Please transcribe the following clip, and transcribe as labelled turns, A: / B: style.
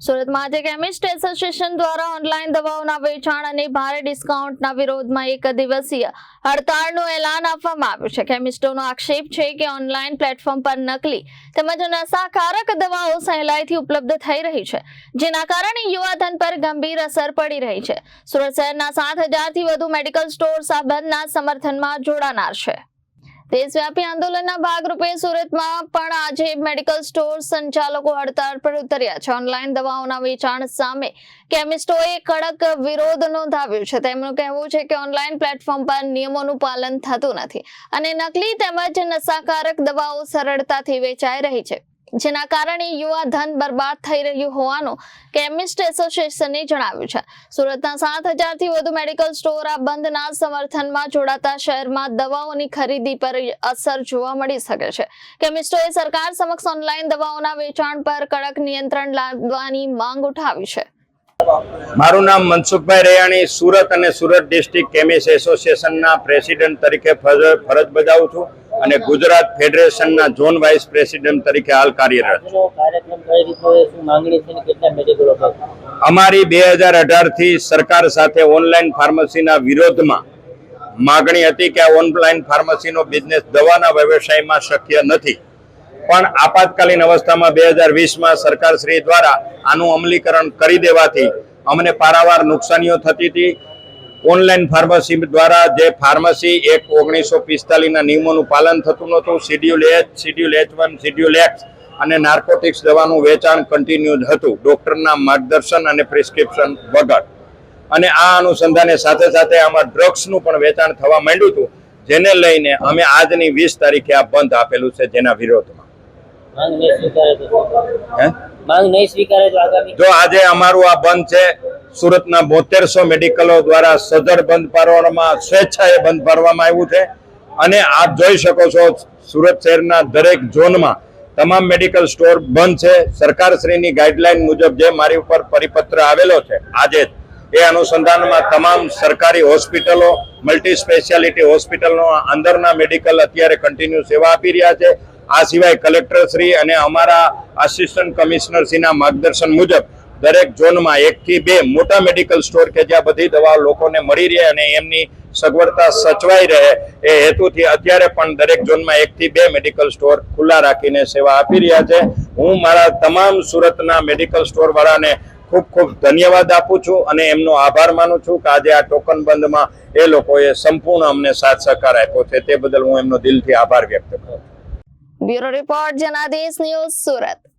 A: સુરતમાં આજે chemist association દ્વારા ઓનલાઈન દવાઓના વેચાણ અને ભારે ડિસ્કાઉન્ટના વિરોધમાં એક દિવસીય હડતાળનું એલાન આપવામાં આવ્યું છે. કેમિસ્ટોનો આક્ષેપ છે કે ઓનલાઈન પ્લેટફોર્મ પર નકલી તેમજ નશાકારક દવાઓ સહેલાઈથી ઉપલબ્ધ થઈ રહી છે, જેના કારણે યુવાધન પર ગંભીર અસર પડી રહી છે. સુરત શહેરના 7,000થી વધુ મેડિકલ સ્ટોર્સ આ બંધના સમર્થનમાં જોડાનાર છે. દેશવ્યાપી આંદોલનના ભાગરૂપે સુરતમાં પણ આજે મેડિકલ સ્ટોર સંચાલકો હડતાળ પર ઉતર્યા છે. ઓનલાઈન દવાઓના વેચાણ સામે કેમિસ્ટોએ કડક વિરોધ નોંધાવ્યો છે. તેમનું કહેવું છે કે ઓનલાઈન પ્લેટફોર્મ પર નિયમોનું પાલન થતું નથી અને નકલી તેમજ નશાકારક દવાઓ સરળતાથી વેચાઈ રહી છે, જેના કારણે યુવાધન બરબાદ થઈ રહ્યું હોવાનું કેમિસ્ટ એસોસિએશને જણાવ્યું છે. સુરતના 7,000થી વધુ મેડિકલ સ્ટોર આ બંધના સમર્થનમાં જોડાતા શહેરમાં દવાઓની ખરીદી પર અસર જોવા મળી શકે છે. કેમિસ્ટોએ સરકાર સમક્ષ ઓનલાઈન દવાઓના વેચાણ પર કડક નિયંત્રણ લાવવાની માંગ ઉઠાવી છે.
B: મારું નામ મનસુખભાઈ રૈયાણી, સુરત અને સુરત ડિસ્ટ્રિક્ટ કેમિસ્ટ એસોસિએશનના પ્રેસિડેન્ટ તરીકે ફરજ બજાવું છું અને ગુજરાત ફેડરેશનના ઝોન વાઇસ પ્રેસિડેન્ટ તરીકે હાલ કાર્યરત છું. અમારી 2018થી સરકાર સાથે ઓનલાઈન ફાર્મસીના વિરોધમાં માગણી હતી કે આ ઓનલાઈન ફાર્મસીનો બિઝનેસ દવાના વ્યવસાયમાં શક્ય નથી, પણ આપાતકાલીન અવસ્થામાં 2020માં સરકારશ્રી દ્વારા આનું અમલીકરણ કરી દેવાથી અમને પારાવાર નુકસાનીઓ થતી હતી. ઓનલાઈન ફાર્મસી દ્વારા જે ફાર્મસી એક્ટ 1945ના નિયમોનું પાલન થતું નહોતું. Schedule H, schedule H1, schedule X અને નાર્કોટિક્સ દવાનું વેચાણ કન્ટિન્યુ હતું, ડોક્ટરના માર્ગદર્શન અને પ્રિસ્ક્રિપ્શન વગર. અને આ અનુસંધાને સાથે સાથે આમાં ડ્રગ્સનું પણ વેચાણ થવા માંડ્યું હતું, જેને લઈને અમે આજની 20 તારીખે આ બંધ આપેલું છે, જેના વિરોધમાં. જો આજે અમારું આ બંધ છે, સુરતના 7200 મેડિકલો દ્વારા સદર બંધ પાડવામાં, સ્વેચ્છાએ બંધ પાડવામાં આવ્યું છે. અને આપ જોઈ શકો છો, સુરત શહેરના દરેક ઝોનમાં તમામ મેડિકલ સ્ટોર બંધ છે. સરકારશ્રીની ગાઈડલાઈન મુજબ જે મારી ઉપર પરિપત્ર આવેલો છે આજે જ, એ અનુસંધાનમાં તમામ સરકારી હોસ્પિટલો, મલ્ટી સ્પેશિયાલિટી હોસ્પિટલનો અંદરના મેડિકલ અત્યારે કન્ટિન્યુ સેવા આપી રહ્યા છે. આ સિવાય કલેક્ટરશ્રી અને અમારા આસિસ્ટન્ટ કમિશનરશ્રીના માર્ગદર્શન મુજબ દરેક ઝોનમાં 1 થી 2 મોટા મેડિકલ સ્ટોર કે જ્યાં બધી દવાઓ લોકોને મળી રહે અને એમની સગવડતા સચવાઈ રહે, એ હેતુથી અત્યારે પણ દરેક ઝોનમાં 1 થી 2 મેડિકલ સ્ટોર ખુલ્લા રાખીને સેવા આપી રહ્યા છે. હું મારા તમામ સુરતના મેડિકલ સ્ટોર વાળાને ખૂબ ખૂબ ધન્યવાદ આપું છું અને એમનો આભાર માનું છું કે આજે આ ટોકન બંધમાં એ લોકોએ સંપૂર્ણ અમને સાથ સહકાર આપ્યો છે. તે બદલ હું એમનો દિલથી આભાર વ્યક્ત કરું છું.
A: Bureau report, Janadesh news, Surat.